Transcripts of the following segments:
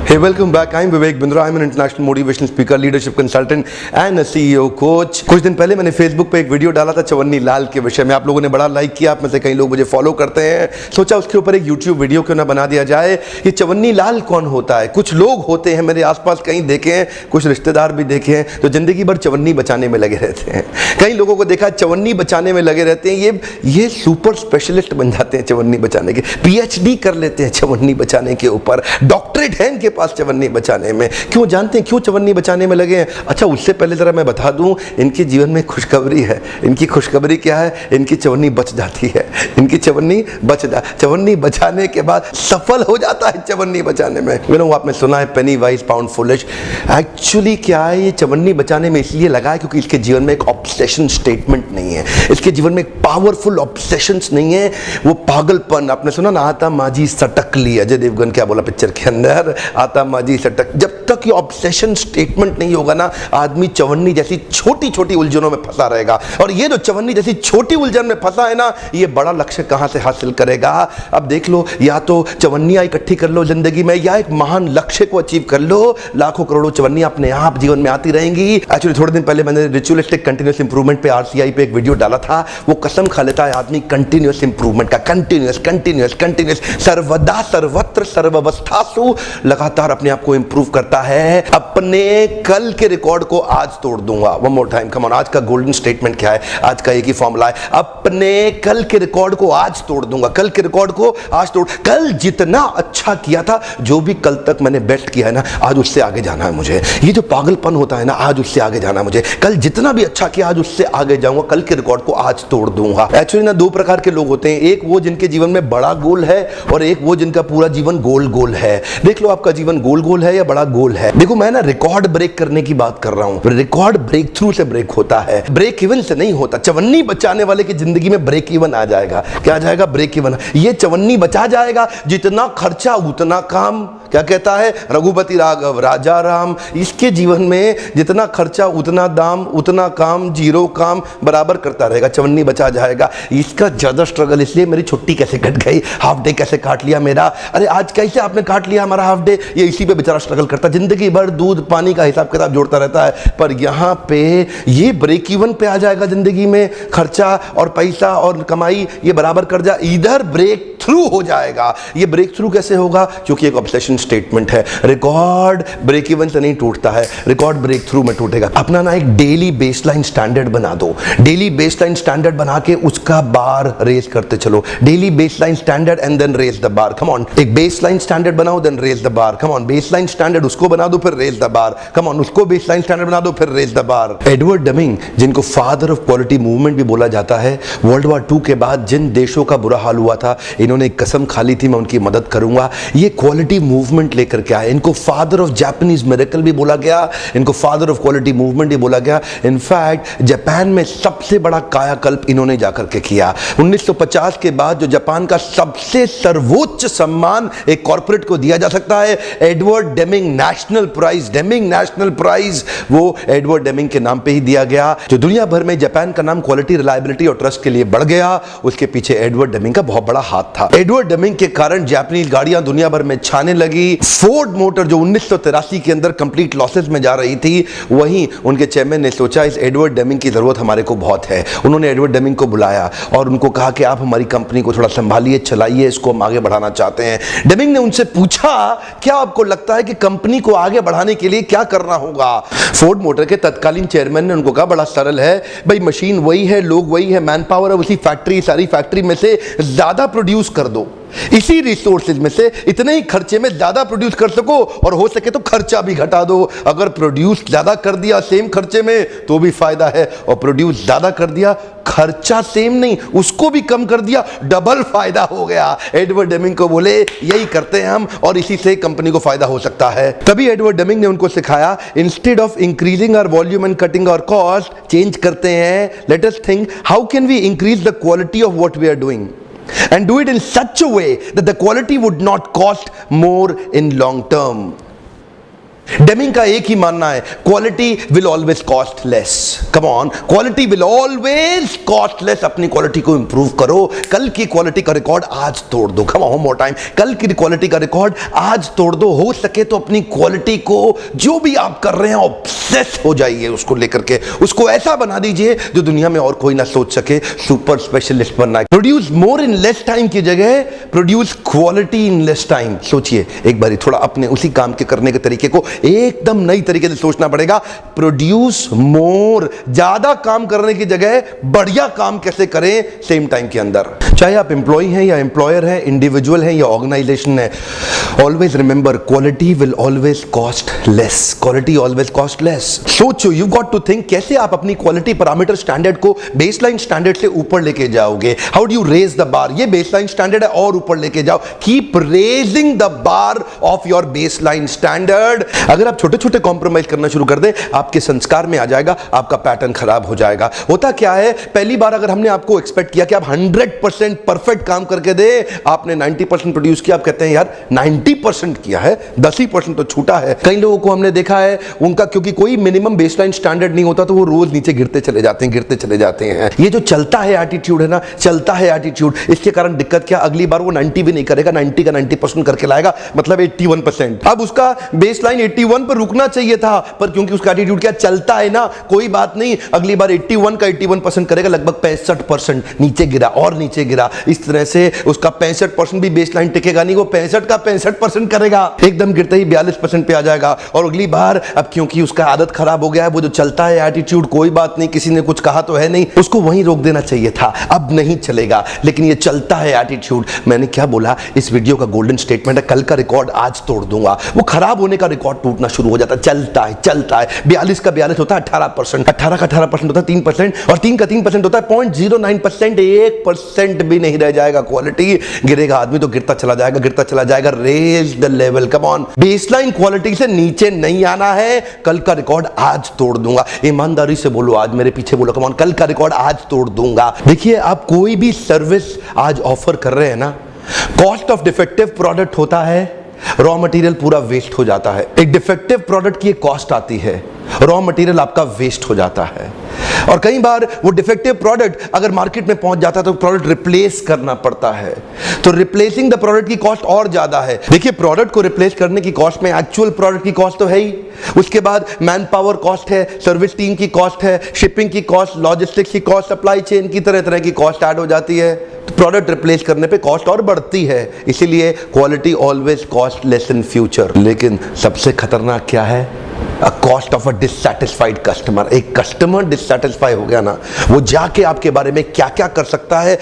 Hey, welcome back. I'm Vivek Bindra. I'm an international motivational speaker, leadership consultant and a CEO coach. कुछ दिन पहले मैंने Facebook पे एक वीडियो डाला था चवन्नी लाल के विषय में. आप लोगों ने बड़ा लाइक किया. आप में से कई लोग मुझे फॉलो करते हैं. सोचा उसके ऊपर एक YouTube वीडियो क्यों ना बना दिया जाए. ये चवन्नी लाल कौन होता है? कुछ लोग होते हैं मेरे आसपास, कहीं देखे हैं, कुछ रिश्तेदार भी देखे हैं, तो जिंदगी भर चवन्नी बचाने में लगे रहते हैं. कई लोगों को देखा चवन्नी बचाने में लगे रहते हैं. ये सुपर स्पेशलिस्ट बन जाते हैं चवन्नी बचाने के. PhD कर लेते हैं चवन्नी बचाने के ऊपर. डॉक्टरेट है इनके पास चवन्नी बचाने में. क्यों जानते हैं क्यों चवन्नी बचाने में लगे हैं? अच्छा, उससे पहले जरा मैं बता दूं, इनके जीवन में खुशखबरी है. इनकी खुशखबरी क्या है? इनकी चवन्नी बच जाती है. इनकी चवन्नी बचाने के बाद सफल हो जाता है चवन्नी बचाने में. आपने सुना है पेनी वाइज पाउंड फुलिश. एक्चुअली क्या है, ये चवन्नी बचाने में इसलिए लगा है क्योंकि इसके जीवन में एक ऑब्सेशन स्टेटमेंट नहीं है. इसके जीवन में एक पावरफुल ऑब्सेशंस नहीं है. वो पागलपन, आपने सुना ना, आता माजी सटक ली. अजय देवगन क्या बोला पिक्चर के अंदर, आता माजी सटक. जब तक ये ऑब्सेशन स्टेटमेंट नहीं होगा ना, आदमी चवन्नी जैसी छोटी छोटी उलझनों में फंसा रहेगा. और ये जो चवन्नी जैसी छोटी उलझन में फंसा है ना, ये बड़ा लक्ष्य कहां से हासिल करेगा? अब देख लो, या तो चवन्नियां इकट्ठी कर लो जिंदगी में, या एक महान लक्ष्य को अचीव कर लो. लाखों करोड़ों चवन्नियां अपने आप जीवन में आती रहेंगी. एक्चुअली थोड़े दिन पहले मैंने रिचुअलिस्टिक कंटिन्यूअस इंप्रूवमेंट पे RCI पे एक वीडियो डाला था. वो कसम खा लेता है आदमी कंटिन्यूअस इंप्रूवमेंट का. कंटिन्यूअस सर्वदा सर्वत्र सर्वावस्थासु लगातार अपने आप को इंप्रूव करता है. अपने कल के रिकॉर्ड को आज तोड़ दूंगा. One more time, come on. आज का गोल्डन स्टेटमेंट क्या है? आज का एक ही फॉर्मूला है, अपने कल के रिकॉर्ड को आज तोड़ दूंगा. कल के रिकॉर्ड को आज तोड़. कल जितना अच्छा किया था, जो भी कल तक मैंने बेस्ट किया है ना, आज उससे आगे जाना है मुझे. ये जो पागलपन होता है ना, आज उससे आगे जाना है मुझे. कल जितना भी अच्छा किया, आज उससे आगे जाऊंगा. कल के रिकॉर्ड को आज तोड़ दूंगा. एक्चुअली ना, दो प्रकार के लोग होते हैं. एक वो जिनके जीवन में बड़ा गोल है, और एक वो जिनका पूरा जीवन गोल है. देख लो, आपका जीवन गोल है या बड़ा गोल है. देखो, मैं ना रिकॉर्ड ब्रेक करने की बात कर रहा हूं. रिकॉर्ड ब्रेक थ्रू से ब्रेक होता है, ब्रेक इवन से नहीं होता. चवन्नी बचाने वाले की जिंदगी में ब्रेक इवन आ जाएगा. क्या आ जाएगा? Break even. ये चवन्नी बचा जाएगा. जितना खर्चा उतना काम. क्या कहता है रघुपति राघव राजा राम? इसके जीवन में जितना खर्चा उतना दाम, उतना काम, जीरो काम बराबर करता रहेगा. चवन्नी बचा जाएगा. इसका ज्यादा स्ट्रगल इसलिए, मेरी छुट्टी कैसे कट गई, हाफ डे कैसे काट लिया मेरा, अरे आज कैसे आपने काट लिया हमारा हाफ डे. ये इसी पे बेचारा स्ट्रगल करता, जिंदगी भर दूध पानी का हिसाब किताब जोड़ता रहता है. पर यहां पे ये ब्रेक इवन पे आ जाएगा. जिंदगी में खर्चा और पैसा और कमाई ये बराबर कर जा. इधर ब्रेक थ्रू हो जाएगा. ये ब्रेक थ्रू कैसे होगा? क्योंकि एक ऑब्सेशन स्टेटमेंट है. रिकॉर्ड ब्रेक इवन से नहीं टूटता है, रिकॉर्ड ब्रेक थ्रू में टूटेगा. अपना ना एक डेली बेसलाइन स्टैंडर्ड बना दो. डेली बेसलाइन स्टैंडर्ड बना के उसका बार रेस करते चलो. Daily baseline standard and then raise the bar. Come on. एक बेसलाइन स्टैंडर्ड बनाओ, then raise the bar. Come on. Baseline standard उसको बना दो, फिर raise the bar. Come on. उसको बेसलाइन स्टैंडर्ड बना दो, फिर raise the bar. Edward Deming, जिनको फादर ऑफ क्वालिटी मूवमेंट भी बोला जाता है, वर्ल्ड वॉर 2 के बाद जिन देशों का बुरा हाल हुआ था, इन्होंने एक कसम खा ली थी, मैं उनकी मदद करूंगा. ये क्वालिटी मूवमेंट लेकर के आए. इनको फादर ऑफ जापानीज मिरेकल भी बोला गया, इनको फादर ऑफ क्वालिटी मूवमेंट भी बोला गया. इनफैक्ट जापान में सबसे बड़ा कायाकल्प इन्होंने जाकर के किया. 1950 के बाद जो जापान का सबसे सर्वोच्च सम्मान एक कॉर्पोरेट को दिया जा सकता है, Edward Deming national prize. Deming national prize वो एडवर्ड डेमिंग के नाम पे ही दिया गया. जो दुनिया भर में जापान का नाम क्वालिटी, रिलायबिलिटी और ट्रस्ट के लिए बढ़ गया, उसके पीछे एडवर्ड डेमिंग का बहुत बड़ा हाथ था. एडवर्ड डेमिंग के कारण जापानीज गाड़ियां दुनिया भर में छाने लगी. फोर्ड मोटर जो 1983 के अंदर कंप्लीट लॉसेस में जा रही थी, वहीं उनके चेयरमैन ने सोचा इस एडवर्ड डेमिंग की जरूरत हमारे को बहुत है. उन्होंने एडवर्ड डेमिंग को बुलाया और उनको कहा कि आप हमारी कंपनी को थोड़ा संभालिए, चलाइए, इसको हम आगे बढ़ाना चाहते हैं. डेमिंग ने उनसे पूछा, क्या आपको लगता है कि कंपनी को आगे बढ़ाने के लिए क्या करना होगा? फोर्ड मोटर के तत्कालीन चेयरमैन ने उनको कहा, बड़ा सरल है भाई, मशीन वही है, लोग वही है, मैन पावर है उसी फैक्ट्री, सारी फैक्ट्री में से ज्यादा प्रोड्यूस कर दो. इसी रिसोर्सेज में से इतने ही खर्चे में ज्यादा प्रोड्यूस कर सको, और हो सके तो खर्चा भी घटा दो. अगर प्रोड्यूस ज्यादा कर दिया सेम खर्चे में तो भी फायदा है, और प्रोड्यूस ज्यादा कर दिया, खर्चा सेम नहीं उसको भी कम कर दिया, डबल फायदा हो गया. एडवर्ड डेमिंग को बोले यही करते हैं हम, और इसी से कंपनी को फायदा हो सकता है. तभी एडवर्ड डेमिंग ने उनको सिखाया, instead of increasing our volume and cutting our cost, change करते हैं. Let us think how can we increase the quality of what we are doing and do it in such a way that the quality would not cost more in long term. Deming का एक ही मानना है, quality will always cost less. Come on, quality will always cost less. अपनी quality को improve करो। कल की quality का रिकॉर्ड आज तोड़ दो। कम ऑन मोर टाइम, कल की क्वालिटी का रिकॉर्ड आज तोड़ दो। हो सके तो अपनी क्वालिटी को, जो भी आप कर रहे हैं, ऑब्सेस हो जाइए उसको लेकर के, उसको ऐसा बना दीजिए जो दुनिया में और कोई ना सोच सके। सुपर स्पेशलिस्ट बनना है। Produce more in less time की जगह produce quality in less time. सोचिए एक बारी, थोड़ा अपने उसी काम के करने के तरीके को एकदम नई तरीके से सोचना पड़ेगा। प्रोड्यूस मोर, ज्यादा काम करने की जगह बढ़िया काम कैसे करें सेम टाइम के अंदर। चाहे आप एम्प्लॉय हैं या एम्प्लॉयर हैं, इंडिविजुअल हैं या ऑर्गेनाइजेशन है, always remember quality will always cost less. Quality always cost less. सोचो, यू गॉट टू थिंक कैसे आप अपनी क्वालिटी पैरामीटर स्टैंडर्ड को बेसलाइन स्टैंडर्ड से ऊपर लेके जाओगे। How do you raise the bar? ये बेसलाइन स्टैंडर्ड है और ऊपर लेके जाओ। Keep raising the bar of your baseline standard. अगर आप छोटे छोटे कॉम्प्रोमाइज करना शुरू कर दें, आपके संस्कार में आ जाएगा, आपका पैटर्न खराब हो जाएगा। होता क्या है, पहली बार अगर हमने आपको एक्सपेक्ट किया कि आप 100% परफेक्ट काम करके दे, आपने 90% प्रोड्यूस किया, आप कहते हैं यार 90% किया है, 10% तो छूटा है। कई लोगों को हमने देखा है, उनका क्योंकि कोई मिनिमम बेसलाइन स्टैंडर्ड नहीं होता, तो वो रोज नीचे गिरते चले जाते हैं। ये जो चलता है एटीट्यूड है ना, चलता है एटीट्यूड, इसके कारण दिक्कत क्या, अगली बार वो 90 भी नहीं करेगा, 90 का 90% करके लाएगा, मतलब 81%। अब उसका बेसलाइन 81 पर रुकना चाहिए था, पर क्योंकि उसका एटीट्यूड क्या, चलता है ना, कोई बात नहीं, अगली बार 81 का 81% करेगा, लगभग 65% नीचे गिरा और नीचे गिरा। इस तरह से उसका 65% भी बेसलाइन टिकेगा नहीं, वो 65 का 65% करेगा, एकदम गिरते ही 42% पे आ जाएगा। और अगली बार, अब क्योंकि उसका आदत खराब हो गया है, वो जो चलता है एटीट्यूड, कोई बात नहीं, किसी ने कुछ कहा तो है नहीं, उसको वहीं रोक देना चाहिए था, अब नहीं चलेगा। लेकिन ये चलता है एटीट्यूड, मैंने क्या बोला, इस वीडियो का गोल्डन स्टेटमेंट है, कल का रिकॉर्ड आज तोड़ दूंगा। वो खराब होने का रिकॉर्ड टूटना शुरू हो जाता है। चलता है 42 का 42 होता है 18%, 18 का 18% होता है 3%, और 3 का 3% होता है 0.09%। 1% भी नहीं रह जाएगा, क्वालिटी गिरेगा, आदमी तो गिरता चला जाएगा। Raise the level, come on. Baseline quality से नीचे नहीं आना है। कल का रिकॉर्ड आज तोड़ दूंगा। ईमानदारी से बोलो, आज मेरे पीछे बोलो, कम ऑन, कल का रिकॉर्ड आज तोड़ दूंगा। देखिए, आप कोई भी सर्विस आज ऑफर कर रहे हैं ना, कॉस्ट ऑफ डिफेक्टिव प्रोडक्ट होता है, रॉ मटेरियल पूरा वेस्ट हो जाता है। एक डिफेक्टिव प्रोडक्ट की एक कॉस्ट आती है, रॉ मटेरियल आपका वेस्ट हो जाता है। और कई बार वो डिफेक्टिव प्रोडक्ट अगर मार्केट में पहुंच जाता है तो प्रोडक्ट रिप्लेस करना पड़ता है, तो रिप्लेसिंग द प्रोडक्ट की कॉस्ट और ज्यादा है। देखिए, प्रोडक्ट को रिप्लेस करने की कॉस्ट में एक्चुअल प्रोडक्ट की कॉस्ट तो है ही, उसके बाद मैन पावर कॉस्ट है, सर्विस टीम की कॉस्ट है, शिपिंग की कॉस्ट, लॉजिस्टिक्स की कॉस्ट, सप्लाई चेन की तरह तरह की कॉस्ट ऐड हो जाती है। तो प्रोडक्ट रिप्लेस करने पे कॉस्ट और बढ़ती है। इसीलिए quality always cost less in future. लेकिन सबसे खतरनाक क्या है, cost of a dissatisfied customer. एक कस्टमर डिससैटिस्फाई हो गया ना, वो जाके आपके बारे में क्या क्या कर सकता है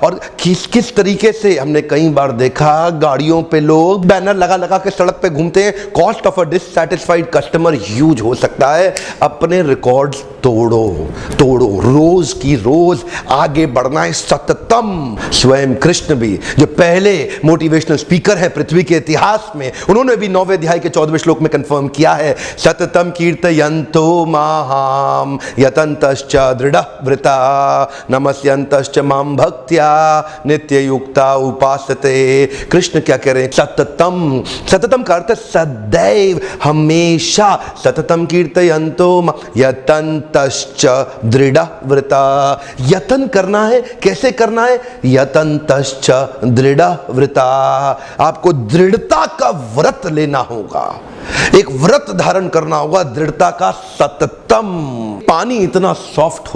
और किस किस तरीके से। हमने कई बार देखा, गाड़ियों पे लोग बैनर लगा लगा के सड़क पे घूमते हैं, cost of a dissatisfied customer huge हो सकता है। अपने रिकॉर्ड्स तोड़ो, रोज की रोज आगे बढ़ना है सततम। स्वयं कृष्ण भी, जो पहले मोटिवेशनल स्पीकर है पृथ्वी के इतिहास में, उन्होंने भी 9वें अध्याय के 14वें श्लोक में कंफर्म किया है, सततम कीर्तयन्तो माहाम यतन्तश्च दृढ़व्रता नमस्यन्तश्च मां भक्त्या नित्ययुक्ता उपासते। कृष्ण क्या कह रहे हैं, सततम, सततम का अर्थ सदैव, हमेशा। सततम कीर्तयन्तो यतन्तश्च दृढ़व्रता, यतन करना है, कैसे करना है, यतन्तश्च दृढ़व्रता, आपको दृढ़ता का व्रत लेना होगा, एक व्रत धारण करना होगा दृढ़ता का। सततम, पानी इतना सॉफ्ट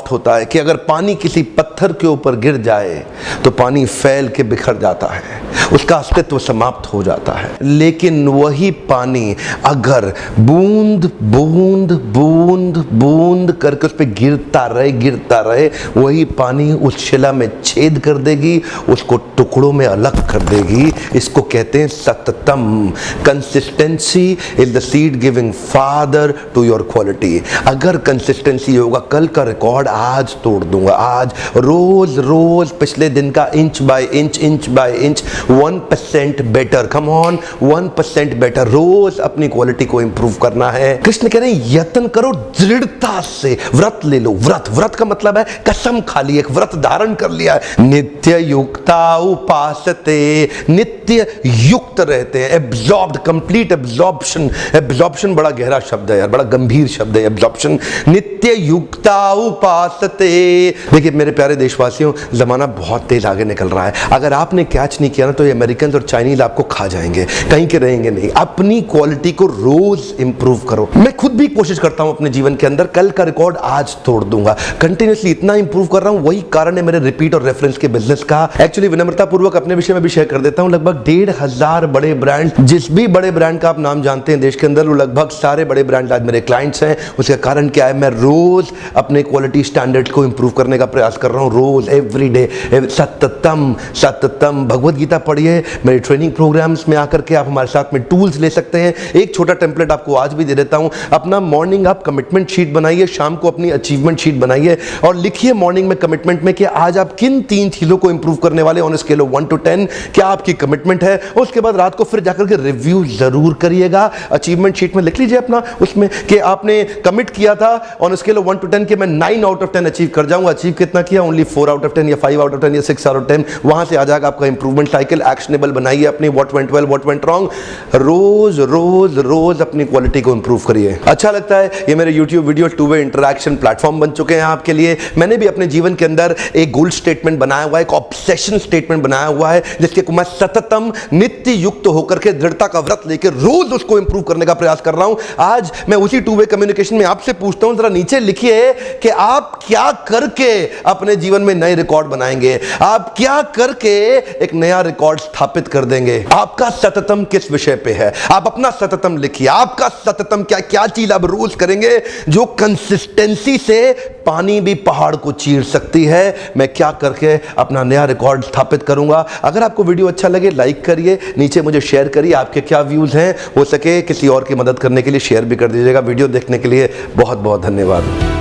होता है कि अगर पानी किसी पत्थर के ऊपर गिर जाए तो पानी फैल के बिखर जाता है, उसका अस्तित्व समाप्त हो जाता है। लेकिन वही पानी अगर बूंद बूंद बूंद बूंद करके उस पर गिरता रहे, वही पानी उस शिला में छेद कर देगी, उसको टुकड़ों में अलग कर देगी। इसको कहते हैं सततम। Consistency is the seed giving father to your quality. Quality. अगर कंसिस्टेंसी होगा, कल का रिकॉर्ड आज तोड़ दूंगा, आज रोज रोज पिछले दिन का inch by inch 1% better, come on 1% better, रोज अपनी क्वालिटी को इंप्रूव करना है। कृष्ण कह रहे हैं यत्न करो दृढ़ता से, व्रत ले लो। व्रत का मतलब है कसम खा ली, एक व्रत धारण कर लिया है। नित्य युक्ता उपासते, नित्य युक्त रहते हैं, एब्जॉर्ब्ड, कंप्लीट एब्जॉर्प्शन। एब्जॉर्प्शन बड़ा गहरा शब्द है यार, बड़ा गंभीर शब्द है एब्जॉर्प्शन। नित्य युक्ता उपासते। देखिए मेरे प्यारे देशवासियों, जमाना बहुत तेज आगे निकल रहा है। अगर आपने कैच नहीं किया ना तो ये अमेरिकन और चाइनीज आपको खा जाएंगे, कहीं के रहेंगे नहीं। अपनी क्वालिटी को रोज इंप्रूव करो। मैं खुद भी कोशिश करता हूं अपने जीवन के अंदर, कल का रिकॉर्ड आज तोड़ दूंगा। कंटिन्यूअसली इतना इंप्रूव कर रहा हूं, वही कारण है मेरे रिपीट और रेफरेंस के बिजनेस का। एक्चुअली विनम्रता पूर्वक अपने विषय में भी शेयर कर देता हूं। लगभग 1,500 बड़े ब्रांड, जिस भी बड़े ब्रांड का आप नाम जानते हैं देश के अंदर, वो लगभग सारे बड़े ब्रांड आज मेरे क्लाइंट्स हैं। उसका कारण क्या है? मैं रोज अपने क्वालिटी स्टैंडर्ड को इंप्रूव करने का प्रयास कर रहा हूं, रोज, एवरी डे। सततम भगवत गीता पढ़िए, मेरे ट्रेनिंग प्रोग्राम्स में आकर के आप हमारे साथ में टूल्स ले सकते हैं। एक छोटा टेम्पलेट आपको आज भी दे देता हूं। अपना मॉर्निंग आप कमिटमेंट शीट बनाइए, शाम को अपनी अचीवमेंट शीट बनाइए और लिखिए मॉर्निंग में कमिटमेंट में कि आज आप किन 3 चीजों को इंप्रूव करने वाले ऑन स्केल ऑफ 1 to 10, क्या आपकी कमिटमेंट है। उसके बाद रात को फिर जाकर के रिव्यू जरूर करिएगा। अचीवमेंट शीट में लिख लीजिए अपना उसमें कि आपने कमिट किया था ऑन स्केल ऑफ 1 to 10 कि मैं 9 out of 10 अचीव कर जाऊंगा। अचीव कितना किया? ओनली 4 out of 10 या 5 out of 10 या 6 out of 10। वहां से आ जाएगा आपका इंप्रूवमेंट साइकिल। एक्शनेबल बनाइए अपनी, what went well, what went wrong. रोज रोज रोज अपनी क्वालिटी को इंप्रूव करिए। अच्छा लगता है ये मेरे YouTube video two way interaction platform बन चुके हैं आपके लिए। मैंने भी अपने जीवन के अंदर एक गोल स्टेटमेंट बनाया हुआ है, एक ऑब्सेशन स्टेटमेंट बनाया हुआ है, जिसके मैं सततम नित्य युक्त होकर के दृढ़ता का व्रत लेकर रोज उसको इंप्रूव करने का प्रयास कर रहा हूं। आज मैं उसी 2-वे कम्युनिकेशन में आपसे पूछता हूं, जरा नीचे लिखिए कि आप क्या करके अपने जीवन में नए रिकॉर्ड बनाएंगे, आप क्या करके एक नया रिकॉर्ड स्थापित कर देंगे। आपका सततम किस विषय पे है? आप अपना सततम लिखिए। आपका सततम क्या चीज आप रोज करेंगे जो कंसिस्टेंसी से पानी भी पहाड़ को चीर सकती है। मैं क्या करके अपना नया रिकॉर्ड स्थापित करूंगा। अगर आपको वीडियो अच्छा लगे लाइक करिए, नीचे मुझे शेयर करिए आपके क्या व्यूज हैं। हो सके किसी और की मदद करने के लिए शेयर भी कर दीजिएगा। वीडियो देखने के लिए बहुत बहुत धन्यवाद।